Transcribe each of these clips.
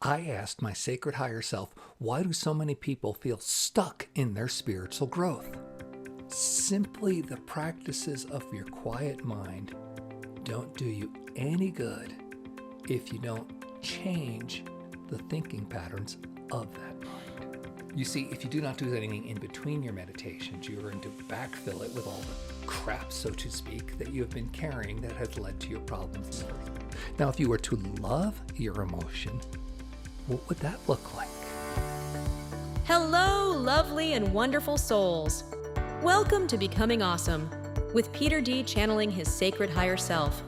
I asked my sacred higher self, why do so many people feel stuck in their spiritual growth? Simply the practices of your quiet mind don't do you any good if you don't change the thinking patterns of that mind. You see, if you do not do anything in between your meditations, you're going to backfill it with all the crap, so to speak, that you have been carrying that has led to your problems. Now, if you were to love your emotion, what would that look like? Hello, lovely and wonderful souls. Welcome to Becoming Awesome, with Peter D. channeling his sacred higher self.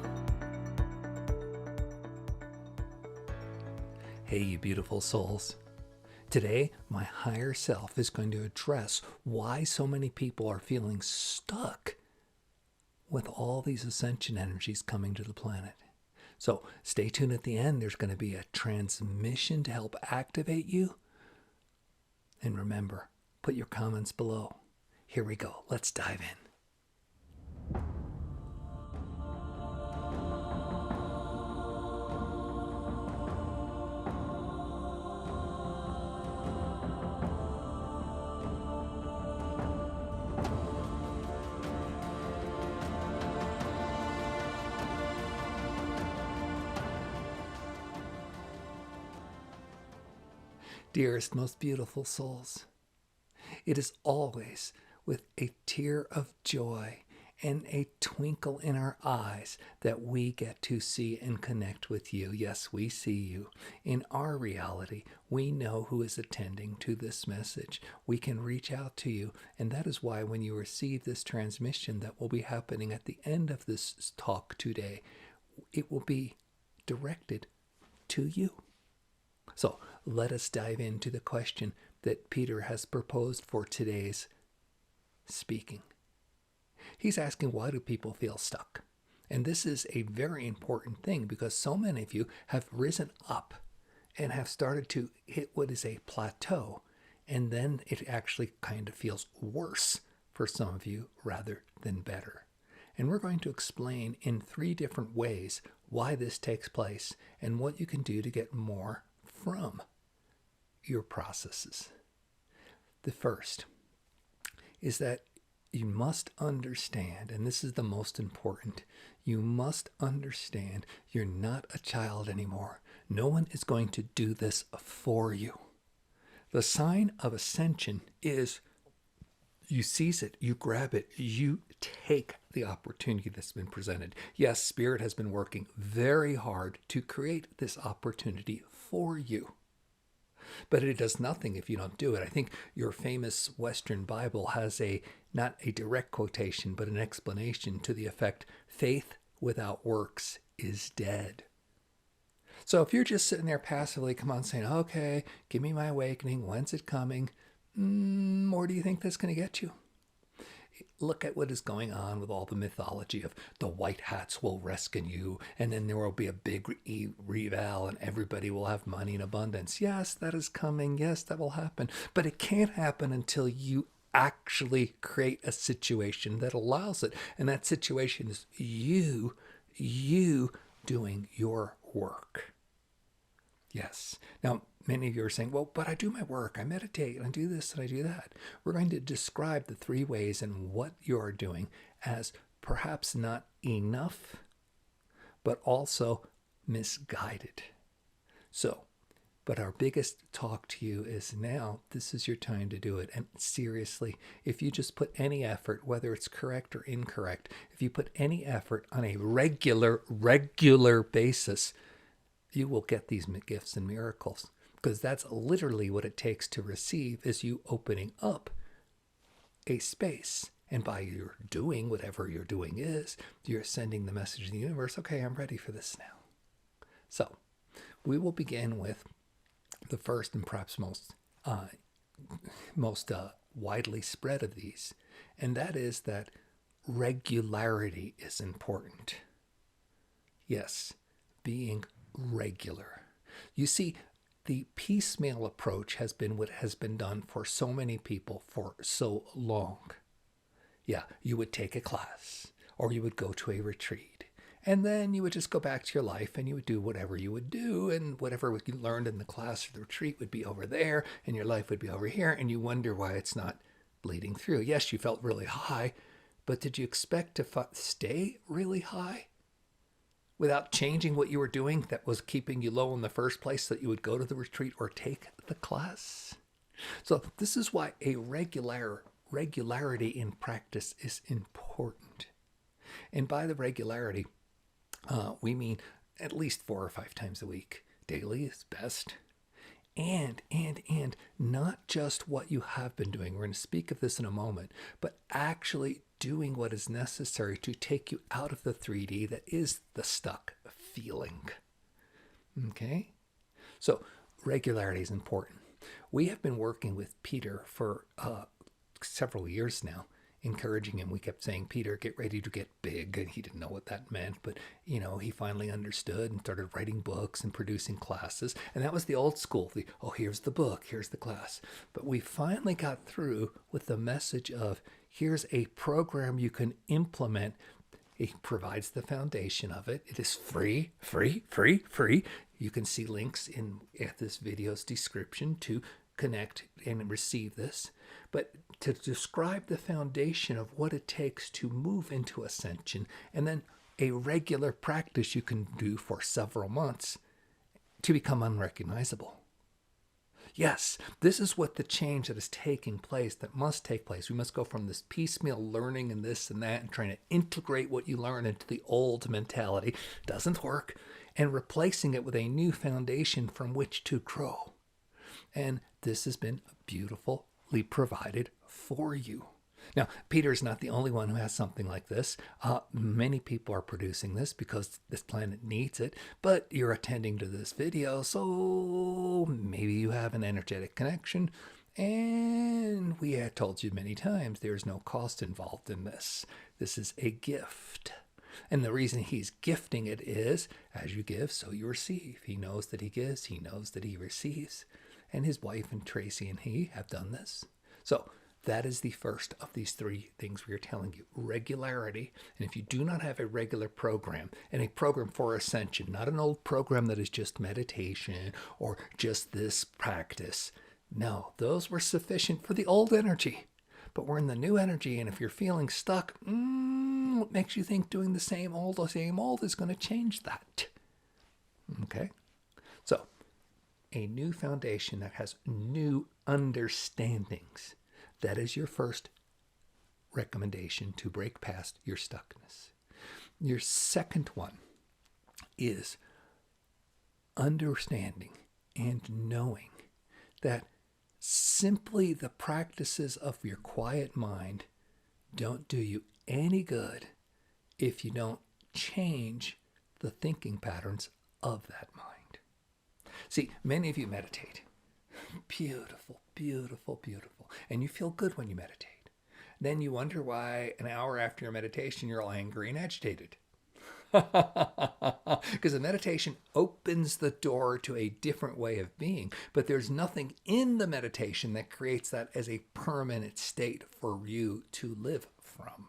Hey, you beautiful souls. Today, my higher self is going to address why so many people are feeling stuck with all these ascension energies coming to the planet. So stay tuned at the end. There's going to be a transmission to help activate you. And remember, put your comments below. Here we go. Let's dive in. Dearest, most beautiful souls, it is always with a tear of joy and a twinkle in our eyes that we get to see and connect with you. Yes, we see you. In our reality, we know who is attending to this message. We can reach out to you, and that is why when you receive this transmission that will be happening at the end of this talk today, it will be directed to you. So let us dive into the question that Peter has proposed for today's speaking. He's asking, why do people feel stuck? And this is a very important thing because so many of you have risen up and have started to hit what is a plateau. And then it actually kind of feels worse for some of you rather than better. And we're going to explain in 3 different ways why this takes place and what you can do to get more from your processes. The first is that you must understand, and this is the most important, you must understand you're not a child anymore. No one is going to do this for you. The sign of ascension is you seize it, you grab it, you take the opportunity that's been presented. Yes, Spirit has been working very hard to create this opportunity for you. But it does nothing if you don't do it. I think your famous Western Bible has not a direct quotation, but an explanation to the effect, faith without works is dead. So if you're just sitting there passively, saying, okay, give me my awakening, when's it coming? Where do you think that's going to get you? Look at what is going on with all the mythology of the white hats will rescue you, and then there will be a big reval, and everybody will have money in abundance. Yes, that is coming. Yes, that will happen. But it can't happen until you actually create a situation that allows it. And that situation is you doing your work. Yes. Now, many of you are saying, well, but I do my work, I meditate, and I do this and I do that. We're going to describe the 3 ways and what you are doing as perhaps not enough, but also misguided. So, but our biggest talk to you is now, this is your time to do it. And seriously, if you just put any effort, whether it's correct or incorrect, if you put any effort on a regular basis, you will get these gifts and miracles. Because that's literally what it takes to receive, is you opening up a space. And by your doing whatever your doing is, you're sending the message to the universe, okay, I'm ready for this now. So we will begin with the first and perhaps most widely spread of these. And that is that regularity is important. Yes, being regular. You see, the piecemeal approach has been what has been done for so many people for so long. Yeah, you would take a class or you would go to a retreat And then you would just go back to your life and you would do whatever you would do, and whatever you learned in the class or the retreat would be over there, and your life would be over here, and you wonder why it's not bleeding through. Yes, you felt really high, but did you expect to stay really high without changing what you were doing that was keeping you low in the first place, so that you would go to the retreat or take the class? So this is why a regularity in practice is important. And by the regularity, we mean at least 4 or 5 times a week. Daily is best. And not just what you have been doing. We're going to speak of this in a moment, but actually doing what is necessary to take you out of the 3D that is the stuck feeling. Okay? So regularity is important. We have been working with Peter for several years now, encouraging him. We kept saying, Peter, get ready to get big. And he didn't know what that meant, but he finally understood and started writing books and producing classes. And that was the old school. Here's the book, here's the class. But we finally got through with the message of, here's a program you can implement. He provides the foundation of it. It is free. You can see links at this video's description to connect and receive this. But to describe the foundation of what it takes to move into Ascension, and then a regular practice you can do for several months to become unrecognizable. Yes, this is what the change that is taking place, that must take place. We must go from this piecemeal learning and this and that and trying to integrate what you learn into the old mentality. Doesn't work. And replacing it with a new foundation from which to grow. And this has been beautifully provided for you. Now, Peter's not the only one who has something like this. Many people are producing this because this planet needs it, but you're attending to this video, so maybe you have an energetic connection. And we had told you many times there's no cost involved in this. This is a gift. And the reason he's gifting it is, as you give, so you receive. He knows that he gives, he knows that he receives. And his wife and Tracy and he have done this. So that is the first of these 3 things we are telling you. Regularity. And if you do not have a regular program, and a program for Ascension, not an old program that is just meditation or just this practice. No, those were sufficient for the old energy. But we're in the new energy, and if you're feeling stuck, what makes you think doing the same old is going to change that? Okay? So, a new foundation that has new understandings. That is your first recommendation to break past your stuckness. Your second one is understanding and knowing that simply the practices of your quiet mind don't do you any good if you don't change the thinking patterns of that mind. See, many of you meditate. Beautiful, beautiful, beautiful. And you feel good when you meditate. Then you wonder why an hour after your meditation you're all angry and agitated. Because the meditation opens the door to a different way of being, but there's nothing in the meditation that creates that as a permanent state for you to live from.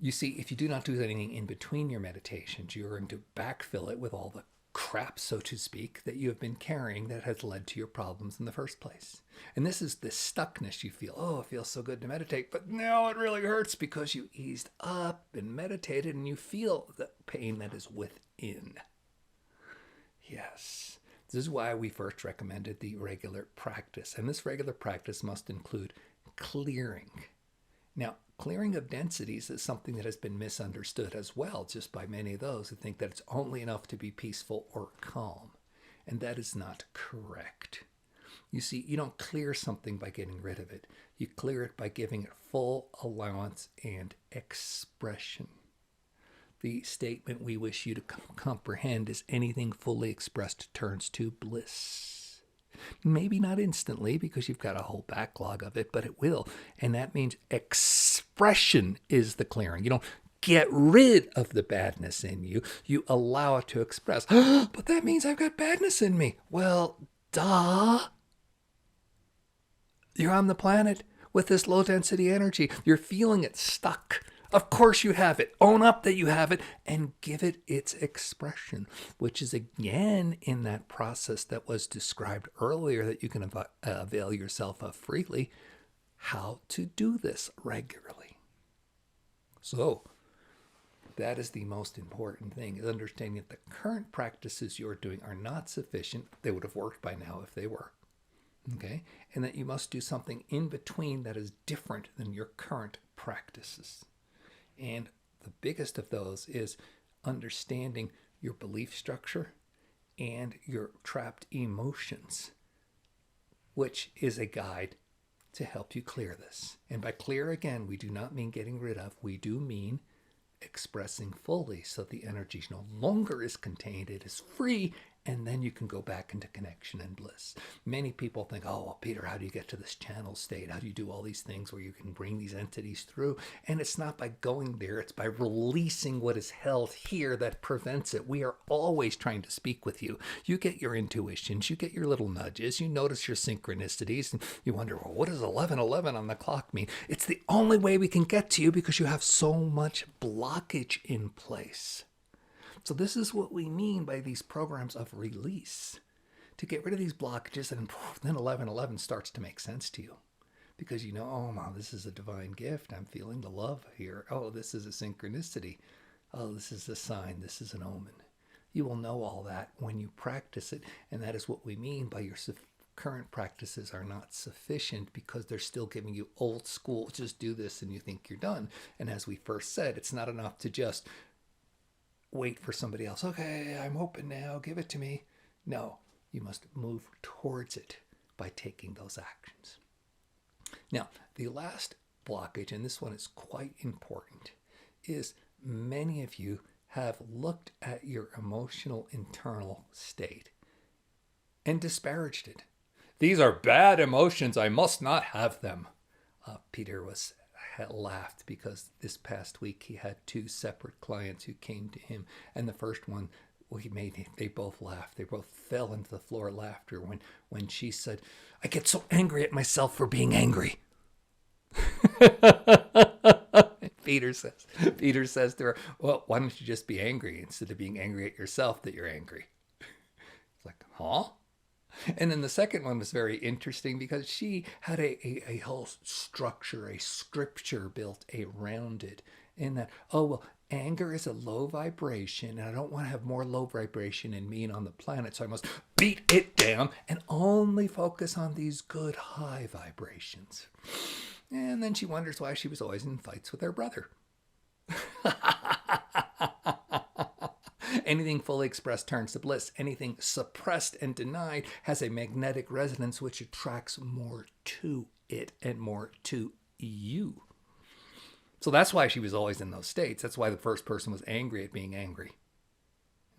You see, if you do not do anything in between your meditations, you're going to backfill it with all the crap, so to speak, that you have been carrying that has led to your problems in the first place. And this is the stuckness you feel. Oh, it feels so good to meditate, but now it really hurts because you eased up and meditated and you feel the pain that is within. Yes, this is why we first recommended the regular practice. And this regular practice must include clearing. Now, clearing of densities is something that has been misunderstood as well, just by many of those who think that it's only enough to be peaceful or calm. And that is not correct. You see, you don't clear something by getting rid of it. You clear it by giving it full allowance and expression. The statement we wish you to comprehend is anything fully expressed turns to bliss. Maybe not instantly because you've got a whole backlog of it, but it will. And that means expression is the clearing. You don't get rid of the badness in you. You allow it to express. But that means I've got badness in me. Well, duh. You're on the planet with this low density energy. You're feeling it stuck. Of course you have it. Own up that you have it and give it its expression, which is again in that process that was described earlier that you can avail yourself of freely, how to do this regularly. So that is the most important thing, is understanding that the current practices you're doing are not sufficient. They would have worked by now if they were. Okay? And that you must do something in between that is different than your current practices. And the biggest of those is understanding your belief structure and your trapped emotions, which is a guide to help you clear this. And by clear, again, we do not mean getting rid of. We do mean expressing fully so the energy no longer is contained. It is free, and then you can go back into connection and bliss. Many people think, oh, well, Peter, how do you get to this channel state? How do you do all these things where you can bring these entities through? And it's not by going there. It's by releasing what is held here that prevents it. We are always trying to speak with you. You get your intuitions. You get your little nudges. You notice your synchronicities. And you wonder, well, what does 11:11 on the clock mean? It's the only way we can get to you because you have so much blockage in place. So this is what we mean by these programs of release, to get rid of these blockages, and then 11:11 starts to make sense to you because you know, oh, wow, this is a divine gift. I'm feeling the love here. Oh, this is a synchronicity. Oh, this is a sign. This is an omen. You will know all that when you practice it, and that is what we mean by your current practices are not sufficient because they're still giving you old school, just do this and you think you're done. And as we first said, it's not enough to just wait for somebody else. Okay, I'm open now. Give it to me. No, you must move towards it by taking those actions. Now, the last blockage, and this one is quite important, is many of you have looked at your emotional internal state and disparaged it. These are bad emotions. I must not have them. Peter had laughed because this past week he had two separate clients who came to him, and the first one, they both laughed. They both fell into the floor of laughter when she said, I get so angry at myself for being angry. Peter says to her, well, why don't you just be angry instead of being angry at yourself that you're angry? It's like, huh? And then the second one was very interesting because she had a whole structure, a scripture built around it in that, oh, well, anger is a low vibration and I don't want to have more low vibration in me and on the planet, so I must beat it down and only focus on these good high vibrations. And then she wonders why she was always in fights with her brother. Anything fully expressed turns to bliss. Anything suppressed and denied has a magnetic resonance which attracts more to it and more to you. So that's why she was always in those states. That's why the first person was angry at being angry.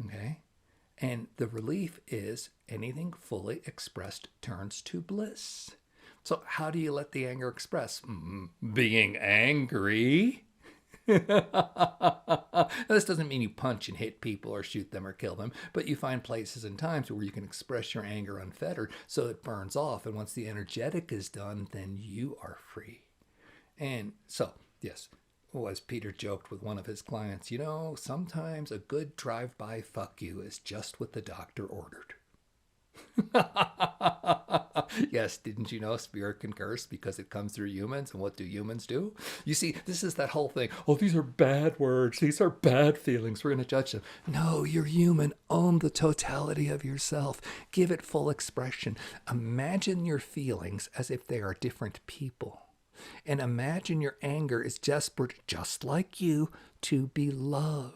Okay? And the relief is anything fully expressed turns to bliss. So how do you let the anger express? Being angry. This doesn't mean you punch and hit people or shoot them or kill them, but you find places and times where you can express your anger unfettered so it burns off. And once the energetic is done, then you are free. And so, yes, as Peter joked with one of his clients, you know, sometimes a good drive-by fuck you is just what the doctor ordered. Yes, didn't you know spirit can curse because it comes through humans, and what do humans do? You see, this is that whole thing. Oh, these are bad words. These are bad feelings. We're going to judge them. No, you're human. Own the totality of yourself. Give it full expression. Imagine your feelings as if they are different people. And imagine your anger is desperate, just like you, to be loved.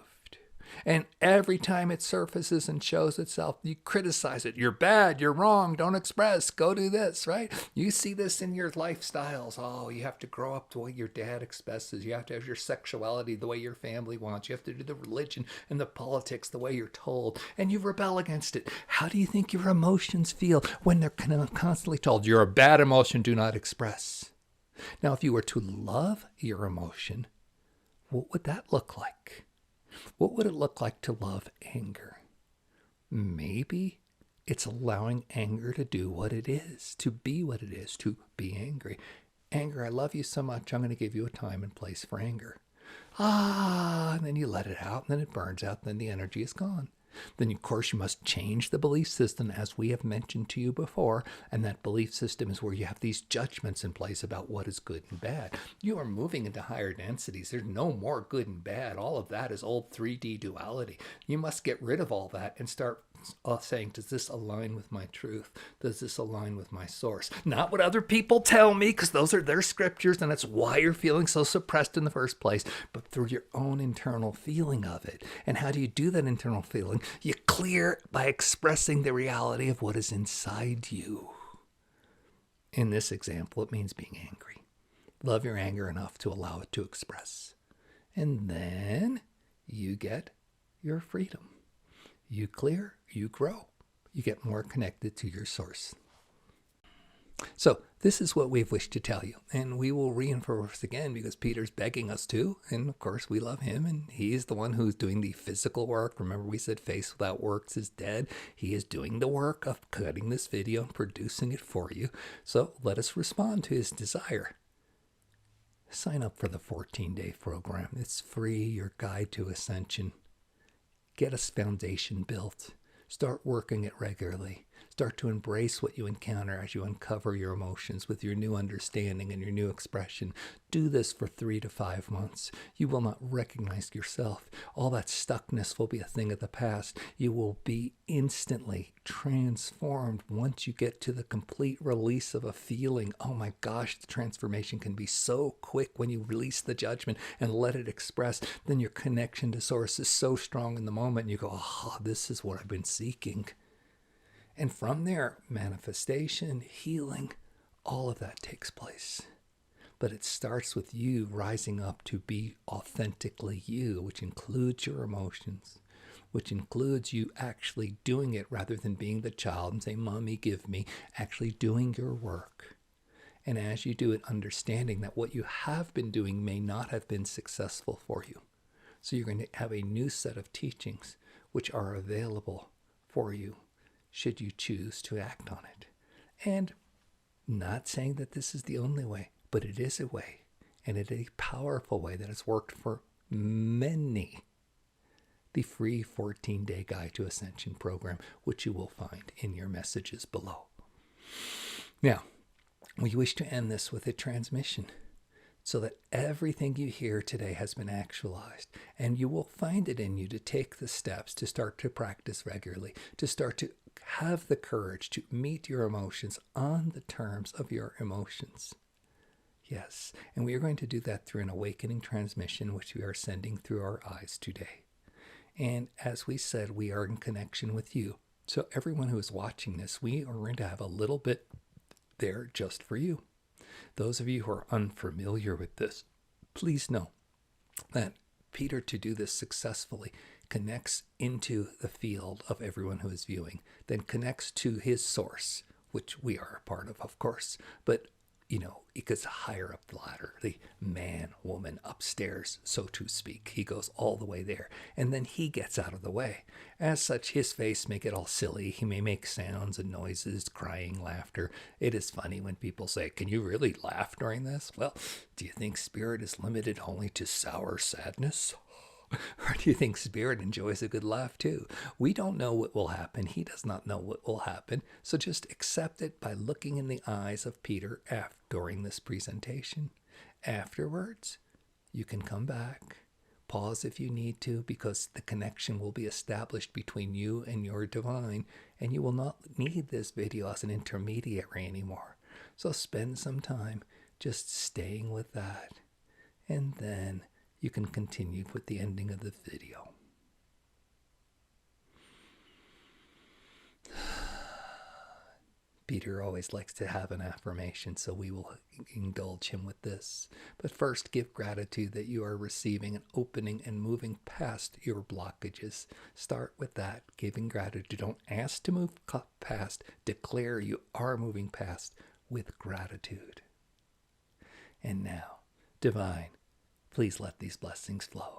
And every time it surfaces and shows itself, you criticize it. You're bad. You're wrong. Don't express. Go do this, right? You see this in your lifestyles. Oh, you have to grow up the way your dad expresses. You have to have your sexuality the way your family wants. You have to do the religion and the politics the way you're told. And you rebel against it. How do you think your emotions feel when they're constantly told, you're a bad emotion, do not express? Now, if you were to love your emotion, what would that look like? What would it look like to love anger? Maybe it's allowing anger to do what it is, to be what it is, to be angry. Anger, I love you so much, I'm going to give you a time and place for anger. And then you let it out, and then it burns out, and then the energy is gone. Then, of course, you must change the belief system, as we have mentioned to you before. And that belief system is where you have these judgments in place about what is good and bad. You are moving into higher densities. There's no more good and bad. All of that is old 3D duality. You must get rid of all that and start saying, does this align with my truth? Does this align with my source? Not what other people tell me, because those are their scriptures, and that's why you're feeling so suppressed in the first place, but through your own internal feeling of it. And how do you do that internal feeling? You clear by expressing the reality of what is inside you. In this example, it means being angry. Love your anger enough to allow it to express. And then you get your freedom. You clear, you grow, you get more connected to your source. So this is what we've wished to tell you, and we will reinforce again because Peter's begging us to, and of course we love him, and he's the one who's doing the physical work. Remember, we said face without works is dead. He is doing the work of cutting this video and producing it for you. So let us respond to his desire. Sign up for the 14-day program. It's free, your guide to Ascension. Get a foundation built. Start working it regularly. Start to embrace what you encounter as you uncover your emotions with your new understanding and your new expression. Do this for 3 to 5 months. You will not recognize yourself. All that stuckness will be a thing of the past. You will be instantly transformed once you get to the complete release of a feeling. Oh my gosh, the transformation can be so quick when you release the judgment and let it express. Then your connection to source is so strong in the moment. And you go, oh, this is what I've been seeking. And from there, manifestation, healing, all of that takes place. But it starts with you rising up to be authentically you, which includes your emotions, which includes you actually doing it rather than being the child and saying, Mommy, give me, actually doing your work. And as you do it, understanding that what you have been doing may not have been successful for you. So you're going to have a new set of teachings which are available for you should you choose to act on it. And not saying that this is the only way, but it is a way, and it is a powerful way that has worked for many. The free 14-day Guide to Ascension program, which you will find in your messages below. Now, we wish to end this with a transmission so that everything you hear today has been actualized, and you will find it in you to take the steps to start to practice regularly, to start to have the courage to meet your emotions on the terms of your emotions. Yes, and we are going to do that through an awakening transmission, which we are sending through our eyes today. And as we said, we are in connection with you. So everyone who is watching this, we are going to have a little bit there just for you. Those of you who are unfamiliar with this, please know that Peter, to do this successfully, connects into the field of everyone who is viewing, then connects to his source, which we are a part of course. But, he goes higher up the ladder, the man, woman, upstairs, so to speak. He goes all the way there, and then he gets out of the way. As such, his face may get all silly. He may make sounds and noises, crying, laughter. It is funny when people say, can you really laugh during this? Well, do you think spirit is limited only to sour sadness? Or do you think spirit enjoys a good laugh too? We don't know what will happen. He does not know what will happen. So just accept it by looking in the eyes of Peter during this presentation. Afterwards, you can come back, pause if you need to, because the connection will be established between you and your divine, and you will not need this video as an intermediary anymore. So spend some time just staying with that, and then you can continue with the ending of the video. Peter always likes to have an affirmation, so we will indulge him with this. But first, give gratitude that you are receiving and opening and moving past your blockages. Start with that, giving gratitude. Don't ask to move past. Declare you are moving past with gratitude. And now, Divine, please let these blessings flow.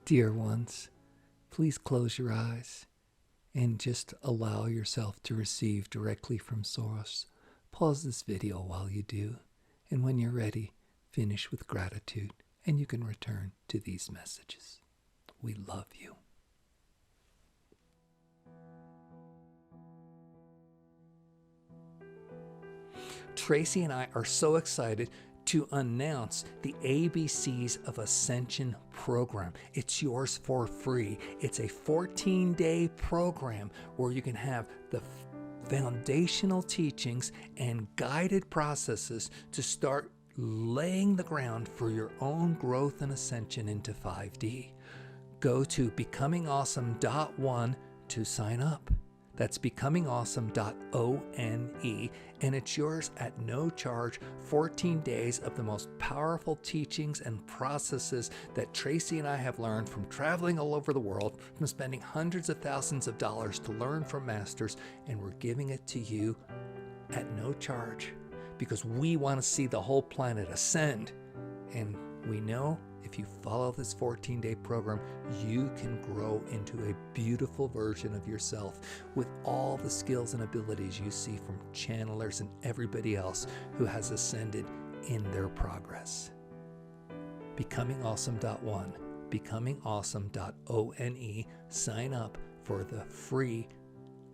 Dear ones, please close your eyes and just allow yourself to receive directly from Source. Pause this video while you do, and when you're ready, finish with gratitude, and you can return to these messages. We love you. Tracy and I are so excited to announce the ABCs of Ascension program. It's yours for free. It's a 14-day program where you can have the foundational teachings and guided processes to start laying the ground for your own growth and ascension into 5D. Go to becomingawesome.one to sign up. That's becomingawesome.one, and it's yours at no charge. 14 days of the most powerful teachings and processes that Tracy and I have learned from traveling all over the world, from spending hundreds of thousands of dollars to learn from masters, and we're giving it to you at no charge because we want to see the whole planet ascend. And we know if you follow this 14-day program, you can grow into a beautiful version of yourself with all the skills and abilities you see from channelers and everybody else who has ascended in their progress. Becomingawesome.one, becomingawesome.one. Sign up for the free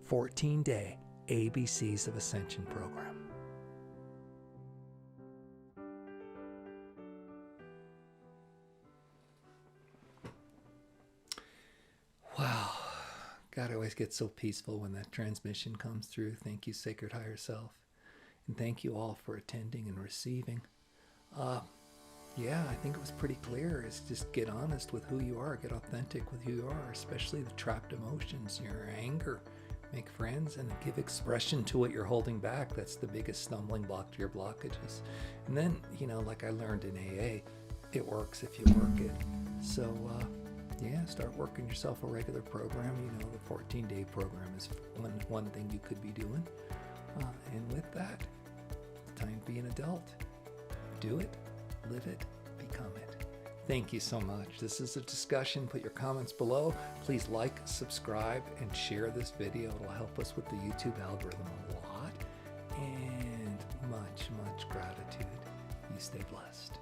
14-day ABCs of Ascension program. Wow. God, I always get so peaceful when that transmission comes through. Thank you, Sacred Higher Self. And thank you all for attending and receiving. Yeah, I think it was pretty clear. Is just get honest with who you are. Get authentic with who you are, especially the trapped emotions, your anger. Make friends and give expression to what you're holding back. That's the biggest stumbling block to your blockages. And then, like I learned in AA, it works if you work it. So, yeah, start working yourself a regular program. The 14-day program is one thing you could be doing. And with that, it's time to be an adult. Do it, live it, become it. Thank you so much. This is a discussion. Put your comments below. Please like, subscribe, and share this video. It'll help us with the YouTube algorithm a lot. And much, much gratitude. You stay blessed.